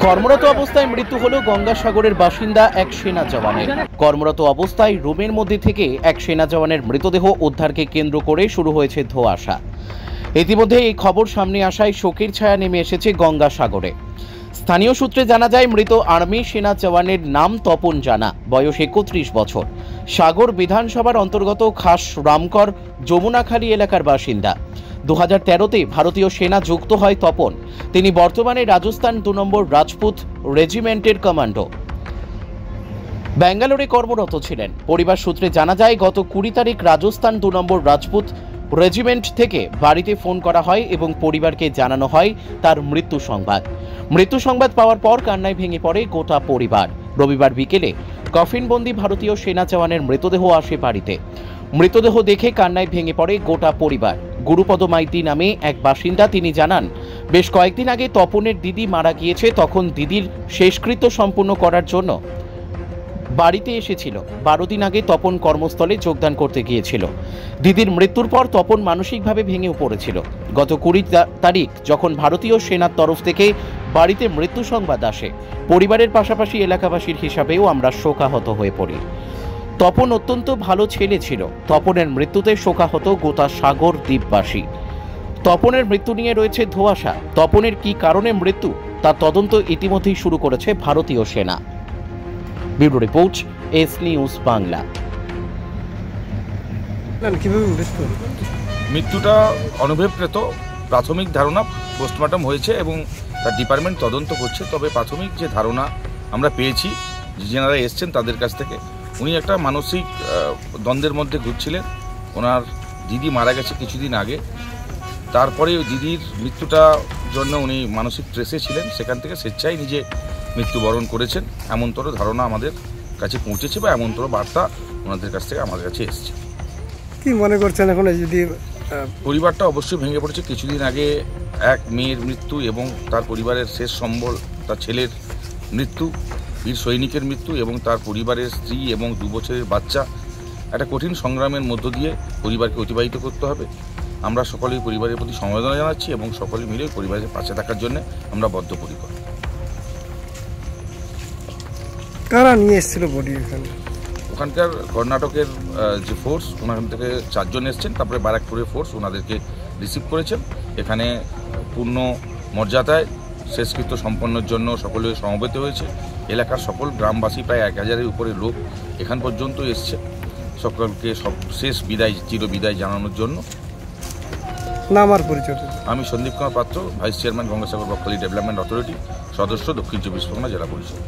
কর্মরত অবস্থায় মৃত্যু হলো গঙ্গাসাগরের বাসিন্দা এক সেনা জওয়ানের। কর্মরত অবস্থায় রুমের মধ্যে থেকে এক সেনা জওয়ানের মৃতদেহ উদ্ধারকে কেন্দ্র করে শুরু হয়েছে ধোঁয়াশা। ইতিমধ্যে এই খবর সামনে আসায় শোকের ছায়া নেমে এসেছে গঙ্গাসাগরে। স্থানীয় সূত্রে জানা যায়, মৃত আর্মি সেনা জওয়ানের নাম তপন জানা, বয়স 31 বছর, সাগর বিধানসভার অন্তর্গত খাস রামকর যমুনাখালী এলাকার বাসিন্দা। 2013-তে ভারতীয় সেনা যুক্ত হয় তপন। তিনি বর্তমানে রাজস্থান 2 নম্বর রাজপুত রেজিমেন্টের কমান্ডো। ব্যাঙ্গালোরে কর্মরত ছিলেন। পরিবার সূত্রে জানা যায়, গত 20 তারিখ রাজস্থান 2 নম্বর রাজপুত রেজিমেন্ট থেকে বাড়িতে ফোন করা হয় এবং পরিবারকে জানানো হয় তার মৃত্যু সংবাদ। মৃত্যু সংবাদ পাওয়ার পর কান্নায় ভেঙে পড়ে গোটা পরিবার। রবিবার বিকেলে কফিনবন্দি ভারতীয় সেনা জওয়ানের মৃতদেহ আসে বাড়িতে। মৃতদেহ দেখে কান্নায় ভেঙে পড়ে গোটা পরিবার। গুরুপদ মাইতি নামে এক বাসিন্দা, তিনি জানান, বেশ কয়েকদিন আগে তপনের দিদি মারা গিয়েছে। তখন দিদির শেষকৃত্য সম্পূর্ণ করার জন্য বাড়িতে এসেছিল। 12 দিন আগে তপন কর্মস্থলে যোগদান করতে গিয়েছিল। দিদির মৃত্যুর পর তপন মানসিকভাবে ভেঙে পড়েছিল। গত 20 তারিখ যখন ভারতীয় সেনার তরফ থেকে বাড়িতে মৃত্যু সংবাদ আসে, পরিবারের পাশাপাশি এলাকাবাসীর হিসাবেও আমরা শোকাহত হয়ে পড়ি। তপন অত্যন্ত ভালো ছেলে ছিল। তপনের মৃত্যুতে শোকাহত গোটা সাগর দ্বীপবাসী। তপনের মৃত্যু নিয়ে রয়েছে ধোঁয়াশা। তপনের কি কারণে মৃত্যু, তার তদন্ত ইতিমধ্যেই শুরু করেছে ভারতীয় সেনা। Bureau report, S news Bangla. মৃত্যুটা অনভিপ্রেত, প্রাথমিক ধারণা পোস্টমর্টম হয়েছে এবং তার ডিপার্টমেন্ট তদন্ত করছে। তবে প্রাথমিক যে ধারণা আমরা পেয়েছি, যেনারা এসছেন তাদের কাছ থেকে, উনি একটা মানসিক দ্বন্দ্বের মধ্যে ঘুরছিলেন। ওনার দিদি মারা গেছে কিছুদিন আগে, তারপরে দিদির মৃত্যুটার জন্য উনি মানসিক স্ট্রেসে ছিলেন। সেখান থেকে স্বেচ্ছায় নিজে মৃত্যুবরণ করেছেন, এমনতর ধারণা আমাদের কাছে পৌঁছেছে বা এমনতর বার্তা ওনাদের কাছ থেকে আমাদের কাছে এসছে। কি মনে করছেন এখন? যদি পরিবারটা অবশ্যই ভেঙে পড়েছে। কিছুদিন আগে এক মেয়ের মৃত্যু এবং তার পরিবারের শেষ সম্বল তার ছেলের মৃত্যু, বীর সৈনিকের মৃত্যু এবং তার পরিবারের স্ত্রী এবং 2 বছরের বাচ্চা। একটা কঠিন সংগ্রামের মধ্য দিয়ে পরিবারকে অতিবাহিত করতে হবে। আমরা সকলেই পরিবারের প্রতি সমবেদনা জানাচ্ছি এবং সকলে মিলে পরিবারের পাশে থাকার জন্য আমরা বদ্ধপরিকর। কারা নিয়ে এসেছিল বডি এখানে? ওখানকার কর্ণাটকের যে ফোর্স, ওখান থেকে 4 জন এসছেন। তারপরে ব্যারাকপুরের ফোর্স ওনাদেরকে রিসিভ করেছেন। এখানে পূর্ণ মর্যাদায় শেষকৃত্য সম্পন্নের জন্য সকলে সমবেত হয়েছে। এলাকার সকল গ্রামবাসী, প্রায় 1000-এর উপরে লোক এখান পর্যন্ত এসছে সকলকে শেষ বিদায়, চির বিদায় জানানোর জন্য। নাম আর পরিচয়? আমি সন্দীপ কুমার পাত্র, vice chairman Gangasagar Bakkhali development authority, সদস্য, দক্ষিণ 24 পরগনা জেলা পরিষদ।